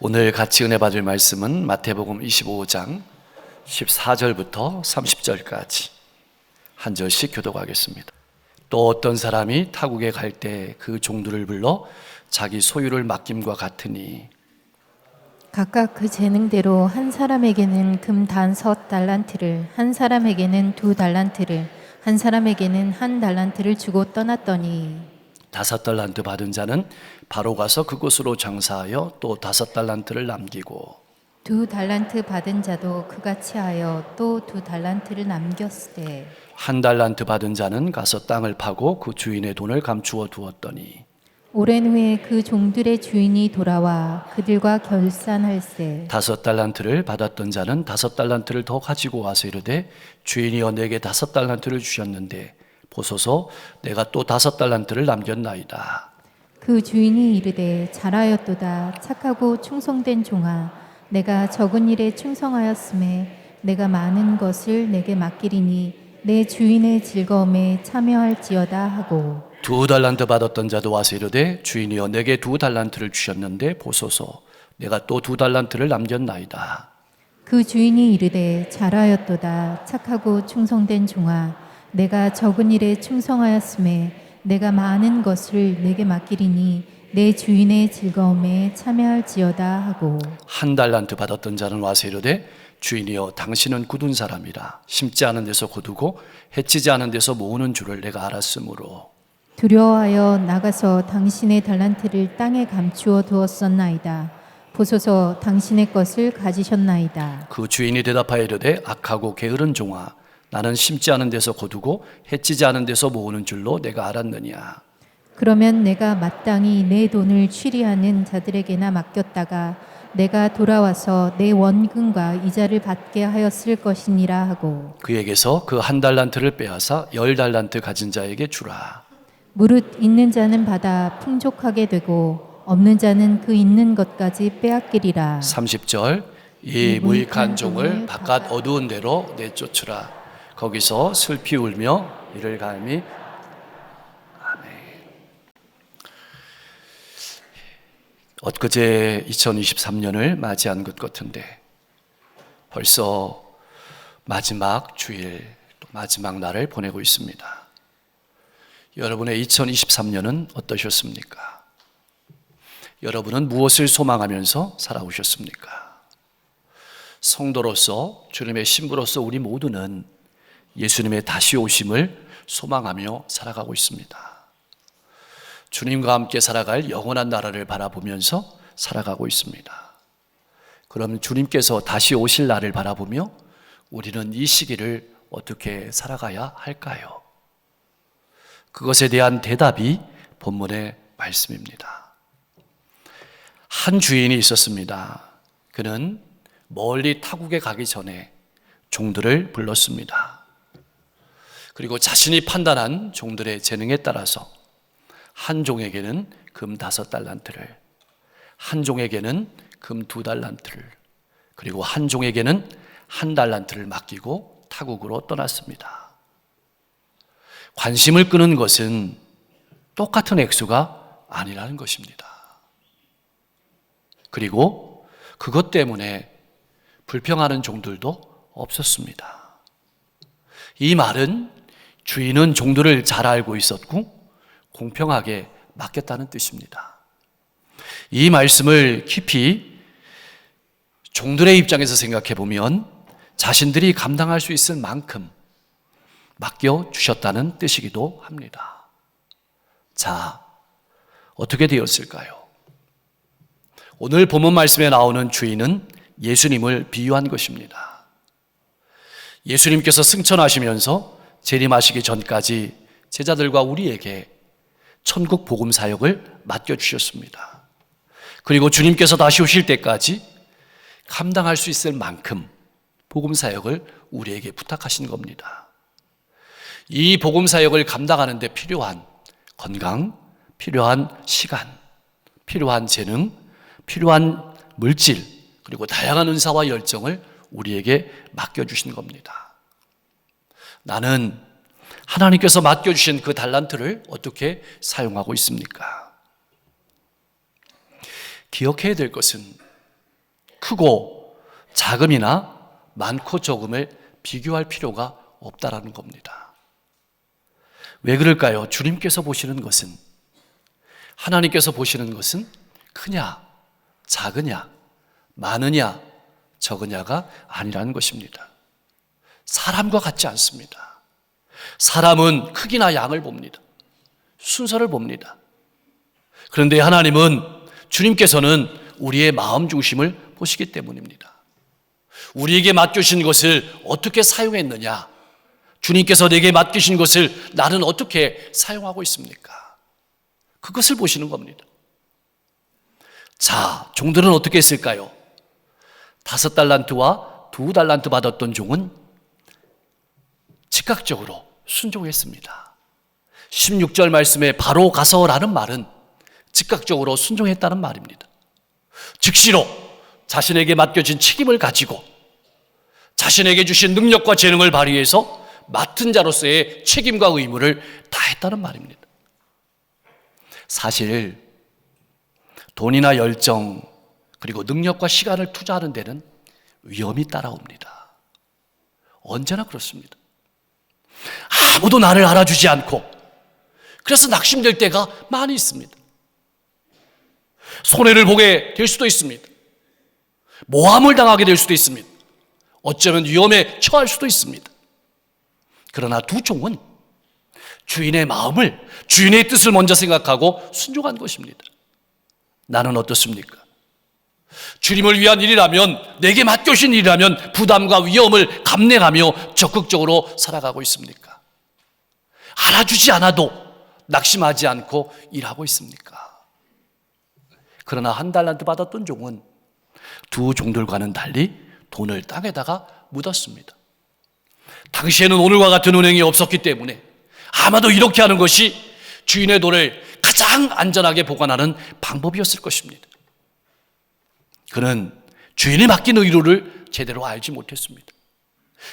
오늘 같이 은혜 받을 말씀은 마태복음 25장 14절부터 30절까지 한 절씩 교독하겠습니다. 또 어떤 사람이 타국에 갈 때 그 종들을 불러 자기 소유를 맡김과 같으니 각각 그 재능대로 한 사람에게는 금 5달란트를, 한 사람에게는 2달란트를, 한 사람에게는 1달란트를 주고 떠났더니 5달란트 받은 자는 바로 가서 그곳으로 장사하여 또 5달란트를 남기고 2달란트 받은 자도 그같이 하여 또 2달란트를 남겼으되 1달란트 받은 자는 가서 땅을 파고 그 주인의 돈을 감추어 두었더니 오랜 후에 그 종들의 주인이 돌아와 그들과 결산할세 5달란트를 받았던 자는 5달란트를 더 가지고 와서 이르되 주인이여 내게 5달란트를 주셨는데 보소서 내가 또 5달란트를 남겼나이다. 그 주인이 이르되 잘하였도다 착하고 충성된 종아 내가 적은 일에 충성하였음에 내가 많은 것을 내게 맡기리니 내 주인의 즐거움에 참여할지어다 하고 2달란트 받았던 자도 와서 이르되 주인이여 내게 2달란트를 주셨는데 보소서 내가 또 2달란트를 남겼나이다. 그 주인이 이르되 잘하였도다 착하고 충성된 종아 내가 적은 일에 충성하였음에 내가 많은 것을 내게 맡기리니 내 주인의 즐거움에 참여할지어다 하고 1달란트 받았던 자는 와서 이르되 주인이여 당신은 굳은 사람이라 심지 않은 데서 거두고 해치지 않은 데서 모으는 줄을 내가 알았으므로 두려워하여 나가서 당신의 달란트를 땅에 감추어 두었었나이다. 보소서 당신의 것을 가지셨나이다. 그 주인이 대답하여 이르되 악하고 게으른 종아 나는 심지 않은 데서 거두고 해치지 않은 데서 모으는 줄로 내가 알았느냐. 그러면 내가 마땅히 내 돈을 취리하는 자들에게나 맡겼다가 내가 돌아와서 내 원금과 이자를 받게 하였을 것이니라 하고 그에게서 그 1달란트를 빼앗아 10달란트 가진 자에게 주라. 무릇 있는 자는 받아 풍족하게 되고 없는 자는 그 있는 것까지 빼앗기리라. 30절 이 무익한 종을 바깥 어두운 데로 내쫓으라. 거기서 슬피 울며 이를 갈미. 아멘. 엊그제 2023년을 맞이한 것 같은데 벌써 마지막 주일 또 마지막 날을 보내고 있습니다. 여러분의 2023년은 어떠셨습니까? 여러분은 무엇을 소망하면서 살아오셨습니까? 성도로서 주님의 신부로서 우리 모두는 예수님의 다시 오심을 소망하며 살아가고 있습니다. 주님과 함께 살아갈 영원한 나라를 바라보면서 살아가고 있습니다. 그럼 주님께서 다시 오실 날을 바라보며 우리는 이 시기를 어떻게 살아가야 할까요? 그것에 대한 대답이 본문의 말씀입니다. 한 주인이 있었습니다. 그는 멀리 타국에 가기 전에 종들을 불렀습니다. 그리고 자신이 판단한 종들의 재능에 따라서 한 종에게는 금 5달란트를, 한 종에게는 금 2달란트를, 그리고 한 종에게는 1달란트를 맡기고 타국으로 떠났습니다. 관심을 끄는 것은 똑같은 액수가 아니라는 것입니다. 그리고 그것 때문에 불평하는 종들도 없었습니다. 이 말은 주인은 종들을 잘 알고 있었고 공평하게 맡겼다는 뜻입니다. 이 말씀을 깊이 종들의 입장에서 생각해 보면 자신들이 감당할 수 있을 만큼 맡겨주셨다는 뜻이기도 합니다. 자, 어떻게 되었을까요? 오늘 본문 말씀에 나오는 주인은 예수님을 비유한 것입니다. 예수님께서 승천하시면서 재림하시기 전까지 제자들과 우리에게 천국 복음 사역을 맡겨주셨습니다. 그리고 주님께서 다시 오실 때까지 감당할 수 있을 만큼 복음 사역을 우리에게 부탁하신 겁니다. 이 복음 사역을 감당하는 데 필요한 건강, 필요한 시간, 필요한 재능, 필요한 물질, 그리고 다양한 은사와 열정을 우리에게 맡겨주신 겁니다. 나는 하나님께서 맡겨주신 그 달란트를 어떻게 사용하고 있습니까? 기억해야 될 것은 크고 작음이나 많고 적음을 비교할 필요가 없다라는 겁니다. 왜 그럴까요? 주님께서 보시는 것은, 하나님께서 보시는 것은 크냐, 작으냐, 많으냐, 적으냐가 아니라는 것입니다. 사람과 같지 않습니다. 사람은 크기나 양을 봅니다. 순서를 봅니다. 그런데 하나님은, 주님께서는 우리의 마음 중심을 보시기 때문입니다. 우리에게 맡겨주신 것을 어떻게 사용했느냐, 주님께서 내게 맡기신 것을 나는 어떻게 사용하고 있습니까? 그것을 보시는 겁니다. 자, 종들은 어떻게 했을까요? 5달란트와 2달란트 받았던 종은 즉각적으로 순종했습니다. 16절 말씀에 바로 가서라는 말은 즉각적으로 순종했다는 말입니다. 즉시로 자신에게 맡겨진 책임을 가지고 자신에게 주신 능력과 재능을 발휘해서 맡은 자로서의 책임과 의무를 다했다는 말입니다. 사실 돈이나 열정 그리고 능력과 시간을 투자하는 데는 위험이 따라옵니다. 언제나 그렇습니다. 아무도 나를 알아주지 않고 그래서 낙심될 때가 많이 있습니다. 손해를 보게 될 수도 있습니다. 모함을 당하게 될 수도 있습니다. 어쩌면 위험에 처할 수도 있습니다. 그러나 두 종은 주인의 마음을, 주인의 뜻을 먼저 생각하고 순종한 것입니다. 나는 어떻습니까? 주님을 위한 일이라면, 내게 맡겨진 일이라면 부담과 위험을 감내하며 적극적으로 살아가고 있습니까? 알아주지 않아도 낙심하지 않고 일하고 있습니까? 그러나 1달란트 받았던 종은 두 종들과는 달리 돈을 땅에다가 묻었습니다. 당시에는 오늘과 같은 은행이 없었기 때문에 아마도 이렇게 하는 것이 주인의 돈을 가장 안전하게 보관하는 방법이었을 것입니다. 그는 주인이 맡긴 의료를 제대로 알지 못했습니다.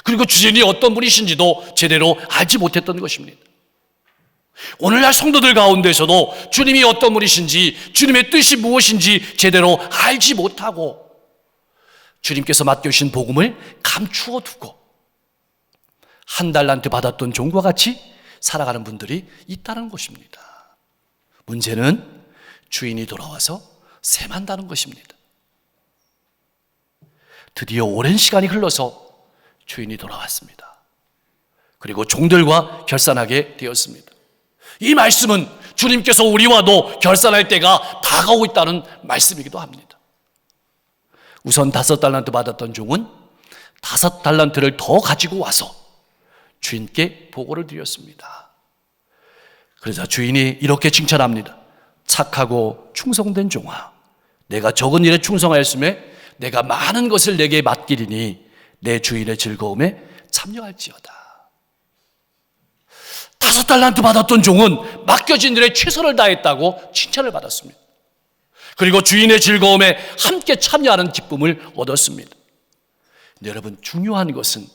그리고 주인이 어떤 분이신지도 제대로 알지 못했던 것입니다. 오늘날 성도들 가운데서도 주님이 어떤 분이신지, 주님의 뜻이 무엇인지 제대로 알지 못하고 주님께서 맡겨주신 복음을 감추어 두고 1달란트 받았던 종과 같이 살아가는 분들이 있다는 것입니다. 문제는 주인이 돌아와서 세만다는 것입니다. 드디어 오랜 시간이 흘러서 주인이 돌아왔습니다. 그리고 종들과 결산하게 되었습니다. 이 말씀은 주님께서 우리와도 결산할 때가 다가오고 있다는 말씀이기도 합니다. 우선 5달란트 받았던 종은 5달란트를 더 가지고 와서 주인께 보고를 드렸습니다. 그래서 주인이 이렇게 칭찬합니다. 착하고 충성된 종아, 내가 적은 일에 충성하였음에 내가 많은 것을 내게 맡기리니 내 주인의 즐거움에 참여할지어다. 5달란트 받았던 종은 맡겨진 일에 최선을 다했다고 칭찬을 받았습니다. 그리고 주인의 즐거움에 함께 참여하는 기쁨을 얻었습니다. 근데 여러분, 중요한 것은,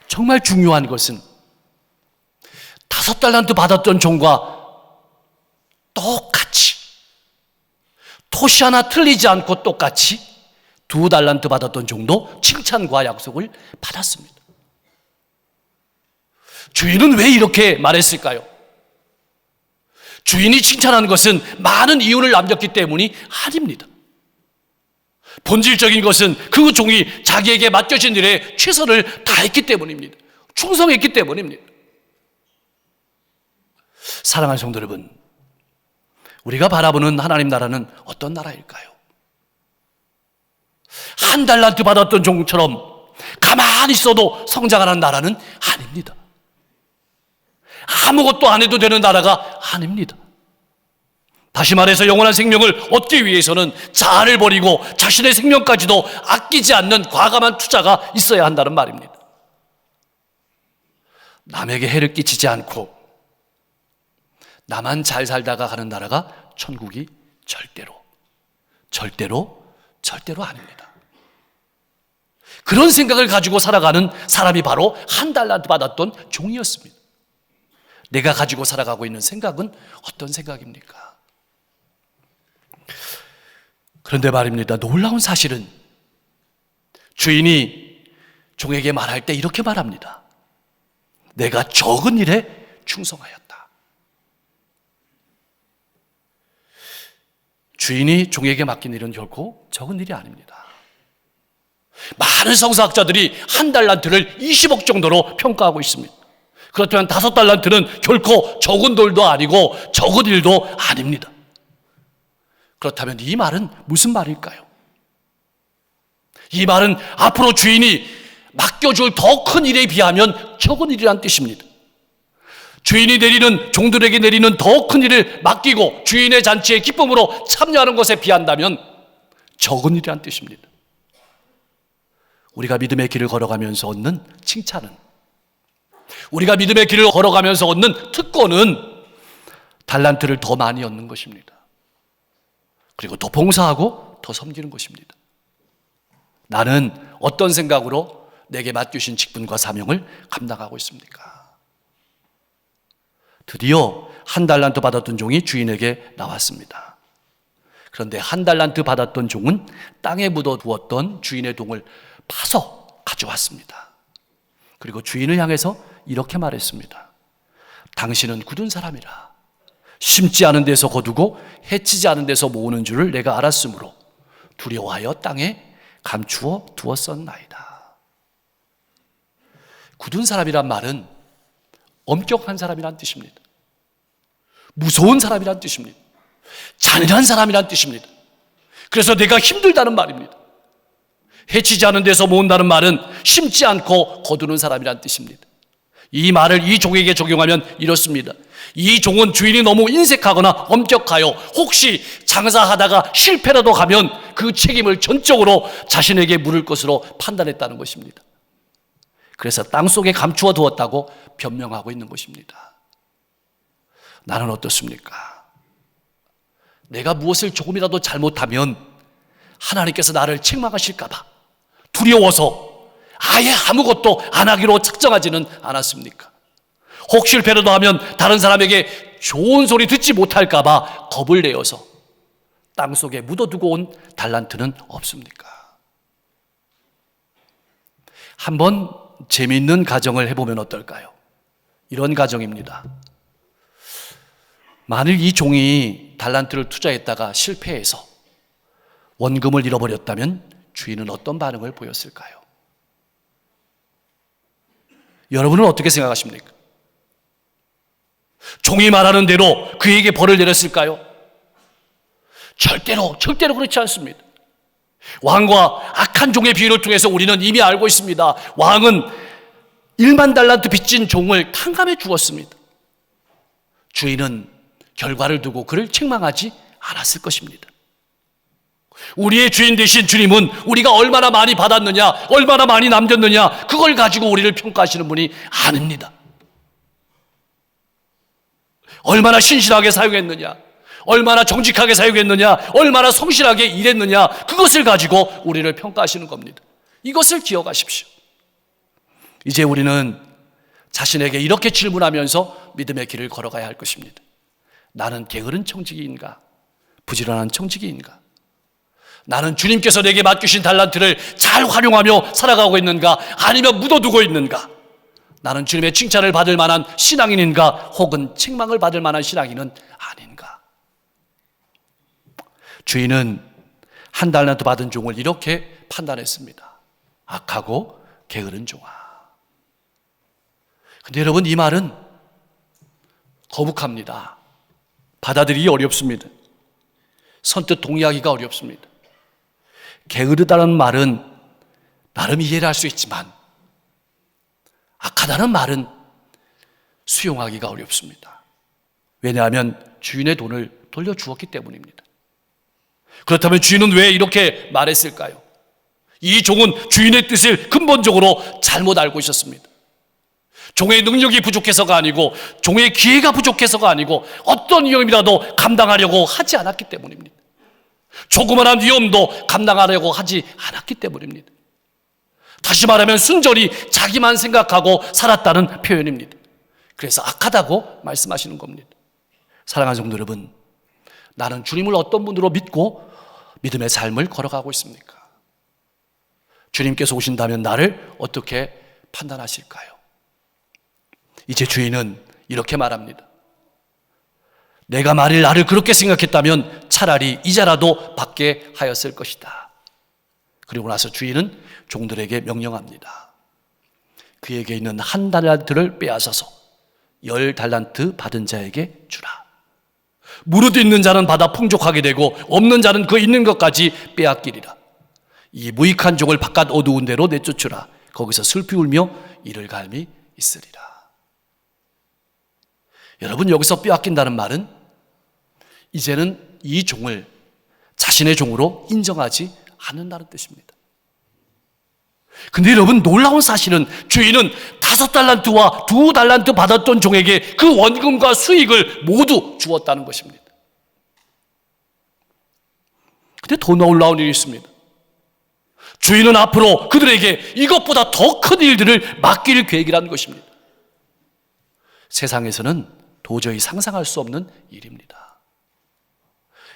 정말 중요한 것은 5달란트 받았던 종과 똑같이, 토시 하나 틀리지 않고 똑같이 2달란트 받았던 종도 칭찬과 약속을 받았습니다. 주인은 왜 이렇게 말했을까요? 주인이 칭찬한 것은 많은 이윤을 남겼기 때문이 아닙니다. 본질적인 것은 그 종이 자기에게 맡겨진 일에 최선을 다했기 때문입니다. 충성했기 때문입니다. 사랑하는 성도 여러분, 우리가 바라보는 하나님 나라는 어떤 나라일까요? 1달란트 받았던 종처럼 가만히 있어도 성장하는 나라는 아닙니다. 아무것도 안 해도 되는 나라가 아닙니다. 다시 말해서 영원한 생명을 얻기 위해서는 자아를 버리고 자신의 생명까지도 아끼지 않는 과감한 투자가 있어야 한다는 말입니다. 남에게 해를 끼치지 않고 나만 잘 살다가 가는 나라가 천국이 절대로 아닙니다. 그런 생각을 가지고 살아가는 사람이 바로 1달란트 받았던 종이었습니다. 내가 가지고 살아가고 있는 생각은 어떤 생각입니까? 그런데 말입니다. 놀라운 사실은 주인이 종에게 말할 때 이렇게 말합니다. 내가 적은 일에 충성하였다. 주인이 종에게 맡긴 일은 결코 적은 일이 아닙니다. 많은 성서학자들이 한 달란트를 20억 정도로 평가하고 있습니다. 그렇다면 5달란트는 결코 적은 돌도 아니고 적은 일도 아닙니다. 그렇다면 이 말은 무슨 말일까요? 이 말은 앞으로 주인이 맡겨줄 더 큰 일에 비하면 적은 일이란 뜻입니다. 주인이 내리는, 종들에게 내리는 더 큰 일을 맡기고 주인의 잔치에 기쁨으로 참여하는 것에 비한다면 적은 일이란 뜻입니다. 우리가 믿음의 길을 걸어가면서 얻는 칭찬은, 우리가 믿음의 길을 걸어가면서 얻는 특권은 달란트를 더 많이 얻는 것입니다. 그리고 더 봉사하고 더 섬기는 것입니다. 나는 어떤 생각으로 내게 맡기신 직분과 사명을 감당하고 있습니까? 드디어 한 달란트 받았던 종이 주인에게 나왔습니다. 그런데 한 달란트 받았던 종은 땅에 묻어두었던 주인의 동을 파서 가져왔습니다. 그리고 주인을 향해서 이렇게 말했습니다. 당신은 굳은 사람이라. 심지 않은 데서 거두고 해치지 않은 데서 모으는 줄을 내가 알았으므로 두려워하여 땅에 감추어 두었었나이다. 굳은 사람이란 말은 엄격한 사람이란 뜻입니다. 무서운 사람이란 뜻입니다. 잔인한 사람이란 뜻입니다. 그래서 내가 힘들다는 말입니다. 해치지 않은 데서 모은다는 말은 심지 않고 거두는 사람이란 뜻입니다. 이 말을 이 종에게 적용하면 이렇습니다. 이 종은 주인이 너무 인색하거나 엄격하여 혹시 장사하다가 실패라도 가면 그 책임을 전적으로 자신에게 물을 것으로 판단했다는 것입니다. 그래서 땅속에 감추어 두었다고 변명하고 있는 것입니다. 나는 어떻습니까? 내가 무엇을 조금이라도 잘못하면 하나님께서 나를 책망하실까 봐 두려워서 아예 아무것도 안 하기로 작정하지는 않았습니까? 혹 실패라도 하면 다른 사람에게 좋은 소리 듣지 못할까 봐 겁을 내어서 땅속에 묻어두고 온 달란트는 없습니까? 한번 재미있는 가정을 해보면 어떨까요? 이런 가정입니다. 만일 이 종이 달란트를 투자했다가 실패해서 원금을 잃어버렸다면 주인은 어떤 반응을 보였을까요? 여러분은 어떻게 생각하십니까? 종이 말하는 대로 그에게 벌을 내렸을까요? 절대로 그렇지 않습니다. 왕과 악한 종의 비유를 통해서 우리는 이미 알고 있습니다. 왕은 1만 달란트 빚진 종을 탕감해 주었습니다. 주인은 결과를 두고 그를 책망하지 않았을 것입니다. 우리의 주인 되신 주님은 우리가 얼마나 많이 받았느냐, 얼마나 많이 남겼느냐, 그걸 가지고 우리를 평가하시는 분이 아닙니다. 얼마나 신실하게 사용했느냐, 얼마나 정직하게 사용했느냐, 얼마나 성실하게 일했느냐, 그것을 가지고 우리를 평가하시는 겁니다. 이것을 기억하십시오. 이제 우리는 자신에게 이렇게 질문하면서 믿음의 길을 걸어가야 할 것입니다. 나는 게으른 청지기인가? 부지런한 청지기인가? 나는 주님께서 내게 맡기신 달란트를 잘 활용하며 살아가고 있는가? 아니면 묻어두고 있는가? 나는 주님의 칭찬을 받을 만한 신앙인인가? 혹은 책망을 받을 만한 신앙인은 아닌가? 주인은 한 달란트 받은 종을 이렇게 판단했습니다. 악하고 게으른 종아. 근데 여러분, 이 말은 거북합니다. 받아들이기 어렵습니다. 선뜻 동의하기가 어렵습니다. 게으르다는 말은 나름 이해를 할 수 있지만 악하다는 말은 수용하기가 어렵습니다. 왜냐하면 주인의 돈을 돌려주었기 때문입니다. 그렇다면 주인은 왜 이렇게 말했을까요? 이 종은 주인의 뜻을 근본적으로 잘못 알고 있었습니다. 종의 능력이 부족해서가 아니고, 종의 기회가 부족해서가 아니고, 어떤 위험이라도 감당하려고 하지 않았기 때문입니다. 조그만한 위험도 감당하려고 하지 않았기 때문입니다. 다시 말하면 순전히 자기만 생각하고 살았다는 표현입니다. 그래서 악하다고 말씀하시는 겁니다. 사랑하는 성도 여러분, 나는 주님을 어떤 분으로 믿고 믿음의 삶을 걸어가고 있습니까? 주님께서 오신다면 나를 어떻게 판단하실까요? 이제 주인은 이렇게 말합니다. 내가 만일 나를 그렇게 생각했다면 차라리 이자라도 받게 하였을 것이다. 그리고 나서 주인은 종들에게 명령합니다. 그에게 있는 1달란트를 빼앗아서 10달란트 받은 자에게 주라. 무릇 있는 자는 받아 풍족하게 되고 없는 자는 그 있는 것까지 빼앗기리라. 이 무익한 종을 바깥 어두운 데로 내쫓으라. 거기서 슬피 울며 이를 갈미 있으리라. 여러분, 여기서 빼앗긴다는 말은 이제는 이 종을 자신의 종으로 인정하지 않는다는 뜻입니다. 근데 여러분, 놀라운 사실은 주인은 5달란트와 2달란트 받았던 종에게 그 원금과 수익을 모두 주었다는 것입니다. 근데 더 놀라운 일이 있습니다. 주인은 앞으로 그들에게 이것보다 더 큰 일들을 맡길 계획이라는 것입니다. 세상에서는 도저히 상상할 수 없는 일입니다.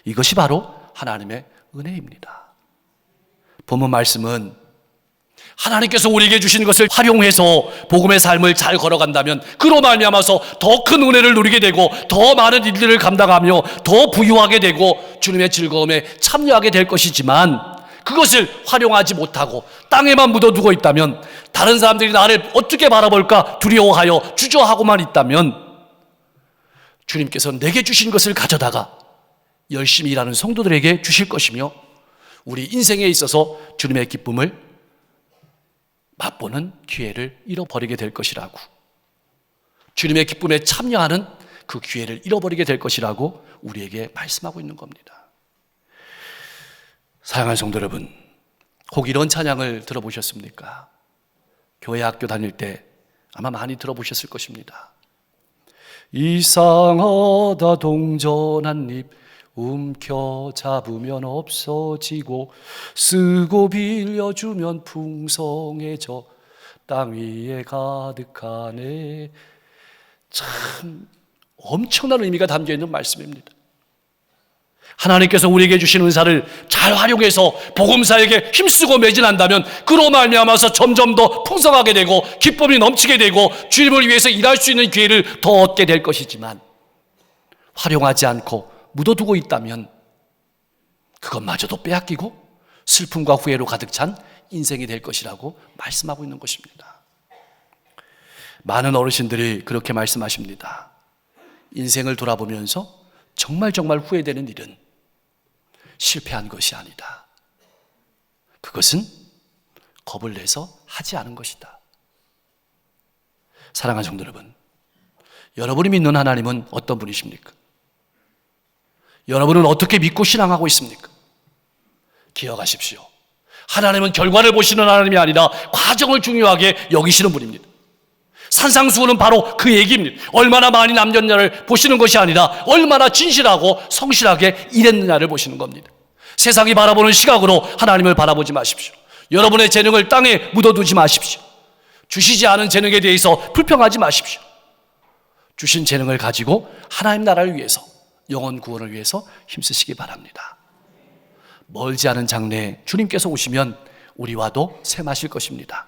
이것이 바로 하나님의 은혜입니다. 본문 말씀은 하나님께서 우리에게 주신 것을 활용해서 복음의 삶을 잘 걸어간다면 그로 말미암아서 더 큰 은혜를 누리게 되고 더 많은 일들을 감당하며 더 부유하게 되고 주님의 즐거움에 참여하게 될 것이지만, 그것을 활용하지 못하고 땅에만 묻어두고 있다면, 다른 사람들이 나를 어떻게 바라볼까 두려워하여 주저하고만 있다면, 주님께서 내게 주신 것을 가져다가 열심히 일하는 성도들에게 주실 것이며 우리 인생에 있어서 주님의 기쁨을 맛보는 기회를 잃어버리게 될 것이라고, 주님의 기쁨에 참여하는 그 기회를 잃어버리게 될 것이라고 우리에게 말씀하고 있는 겁니다. 사랑하는 성도 여러분, 혹 이런 찬양을 들어보셨습니까? 교회 학교 다닐 때 아마 많이 들어보셨을 것입니다. 이상하다 동전 한 입 움켜 잡으면 없어지고 쓰고 빌려주면 풍성해져 땅 위에 가득하네. 참 엄청난 의미가 담겨있는 말씀입니다. 하나님께서 우리에게 주신 은사를 잘 활용해서 복음사에게 힘쓰고 매진한다면 그로 말미암아서 점점 더 풍성하게 되고 기쁨이 넘치게 되고 주님을 위해서 일할 수 있는 기회를 더 얻게 될 것이지만, 활용하지 않고 묻어두고 있다면 그것마저도 빼앗기고 슬픔과 후회로 가득 찬 인생이 될 것이라고 말씀하고 있는 것입니다. 많은 어르신들이 그렇게 말씀하십니다. 인생을 돌아보면서 정말 후회되는 일은 실패한 것이 아니다. 그것은 겁을 내서 하지 않은 것이다. 사랑하는 성도 여러분, 여러분이 믿는 하나님은 어떤 분이십니까? 여러분은 어떻게 믿고 신앙하고 있습니까? 기억하십시오. 하나님은 결과를 보시는 하나님이 아니라 과정을 중요하게 여기시는 분입니다. 산상수훈은 바로 그 얘기입니다. 얼마나 많이 남겼냐를 보시는 것이 아니라 얼마나 진실하고 성실하게 일했느냐를 보시는 겁니다. 세상이 바라보는 시각으로 하나님을 바라보지 마십시오. 여러분의 재능을 땅에 묻어두지 마십시오. 주시지 않은 재능에 대해서 불평하지 마십시오. 주신 재능을 가지고 하나님 나라를 위해서, 영혼 구원을 위해서 힘쓰시기 바랍니다. 멀지 않은 장래에 주님께서 오시면 우리와도 샘하실 것입니다.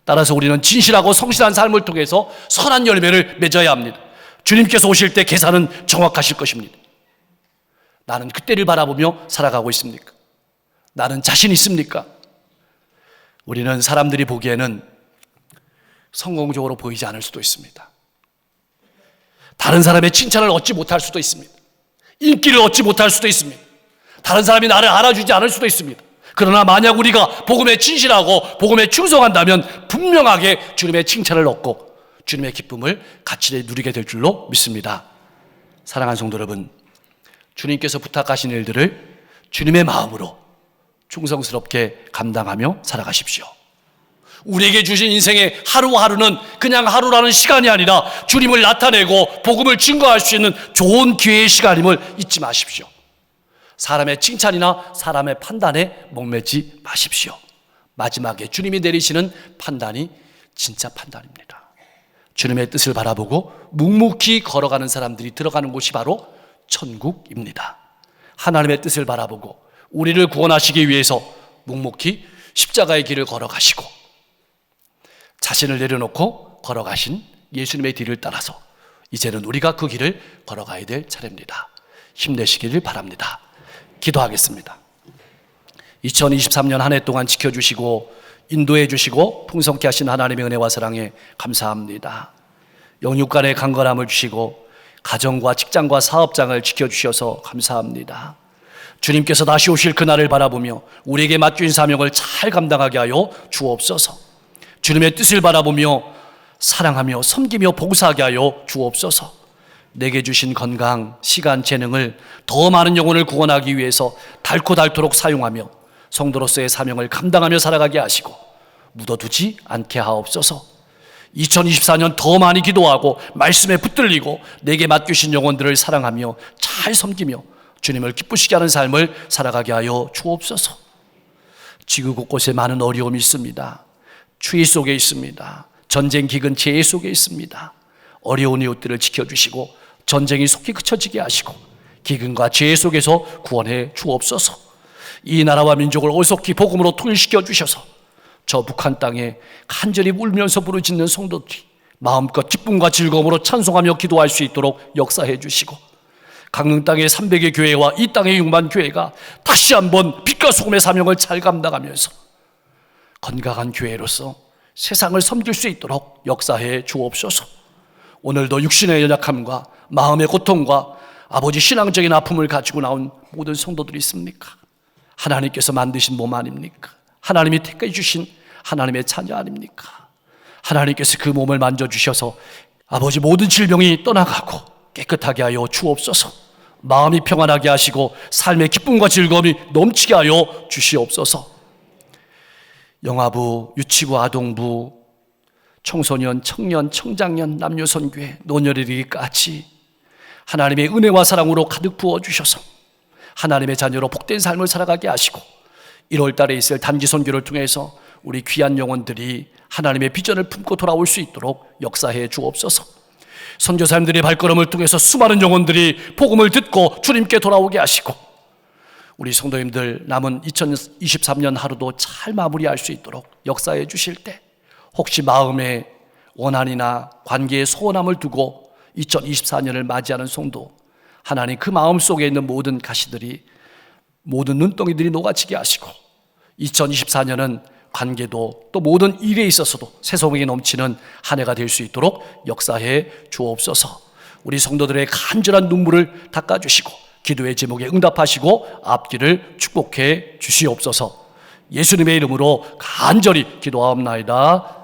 따라서 우리는 진실하고 성실한 삶을 통해서 선한 열매를 맺어야 합니다. 주님께서 오실 때 계산은 정확하실 것입니다. 나는 그때를 바라보며 살아가고 있습니까? 나는 자신 있습니까? 우리는 사람들이 보기에는 성공적으로 보이지 않을 수도 있습니다. 다른 사람의 칭찬을 얻지 못할 수도 있습니다. 인기를 얻지 못할 수도 있습니다. 다른 사람이 나를 알아주지 않을 수도 있습니다. 그러나 만약 우리가 복음에 진실하고 복음에 충성한다면 분명하게 주님의 칭찬을 얻고 주님의 기쁨을 같이 누리게 될 줄로 믿습니다. 사랑하는 성도 여러분, 주님께서 부탁하신 일들을 주님의 마음으로 충성스럽게 감당하며 살아가십시오. 우리에게 주신 인생의 하루하루는 그냥 하루라는 시간이 아니라 주님을 나타내고 복음을 증거할 수 있는 좋은 기회의 시간임을 잊지 마십시오. 사람의 칭찬이나 사람의 판단에 목매지 마십시오. 마지막에 주님이 내리시는 판단이 진짜 판단입니다. 주님의 뜻을 바라보고 묵묵히 걸어가는 사람들이 들어가는 곳이 바로 천국입니다. 하나님의 뜻을 바라보고 우리를 구원하시기 위해서 묵묵히 십자가의 길을 걸어가시고 자신을 내려놓고 걸어가신 예수님의 뒤를 따라서 이제는 우리가 그 길을 걸어가야 될 차례입니다. 힘내시기를 바랍니다. 기도하겠습니다. 2023년 한 해 동안 지켜주시고 인도해 주시고 풍성케 하신 하나님의 은혜와 사랑에 감사합니다. 영육 간의 강건함을 주시고 가정과 직장과 사업장을 지켜주셔서 감사합니다. 주님께서 다시 오실 그날을 바라보며 우리에게 맡긴 사명을 잘 감당하게 하여 주옵소서. 주님의 뜻을 바라보며 사랑하며 섬기며 봉사하게 하여 주옵소서. 내게 주신 건강, 시간, 재능을 더 많은 영혼을 구원하기 위해서 닳고 닳도록 사용하며 성도로서의 사명을 감당하며 살아가게 하시고 묻어두지 않게 하옵소서. 2024년 더 많이 기도하고 말씀에 붙들리고 내게 맡기신 영혼들을 사랑하며 잘 섬기며 주님을 기쁘시게 하는 삶을 살아가게 하여 주옵소서. 지구 곳곳에 많은 어려움이 있습니다. 추위 속에 있습니다. 전쟁, 기근, 재해 속에 있습니다. 어려운 이웃들을 지켜주시고 전쟁이 속히 그쳐지게 하시고 기근과 재해 속에서 구원해 주옵소서. 이 나라와 민족을 얼속히 복음으로 통일시켜 주셔서 저 북한 땅에 간절히 울면서 부르짖는 성도들이 마음껏 기쁨과 즐거움으로 찬송하며 기도할 수 있도록 역사해 주시고 강릉 땅의 300의 교회와 이 땅의 6만 교회가 다시 한번 빛과 소금의 사명을 잘 감당하면서 건강한 교회로서 세상을 섬길 수 있도록 역사해 주옵소서. 오늘도 육신의 연약함과 마음의 고통과 아버지 신앙적인 아픔을 가지고 나온 모든 성도들이 있습니까? 하나님께서 만드신 몸 아닙니까? 하나님이 택해 주신 하나님의 자녀 아닙니까? 하나님께서 그 몸을 만져주셔서 아버지 모든 질병이 떠나가고 깨끗하게 하여 주옵소서. 마음이 평안하게 하시고 삶의 기쁨과 즐거움이 넘치게 하여 주시옵소서. 영아부, 유치부, 아동부, 청소년, 청년, 청장년, 남녀선교회, 노년이르기까지 하나님의 은혜와 사랑으로 가득 부어주셔서 하나님의 자녀로 복된 삶을 살아가게 하시고 1월 달에 있을 단기 선교를 통해서 우리 귀한 영혼들이 하나님의 비전을 품고 돌아올 수 있도록 역사해 주옵소서. 선교사님들의 발걸음을 통해서 수많은 영혼들이 복음을 듣고 주님께 돌아오게 하시고 우리 성도님들 남은 2023년 하루도 잘 마무리할 수 있도록 역사해 주실 때 혹시 마음에 원한이나 관계에 소원함을 두고 2024년을 맞이하는 성도, 하나님 그 마음 속에 있는 모든 가시들이, 모든 눈덩이들이 녹아지게 하시고 2024년은 관계도 또 모든 일에 있어서도 새소망이 넘치는 한 해가 될 수 있도록 역사해 주옵소서. 우리 성도들의 간절한 눈물을 닦아주시고 기도의 제목에 응답하시고 앞길을 축복해 주시옵소서. 예수님의 이름으로 간절히 기도하옵나이다.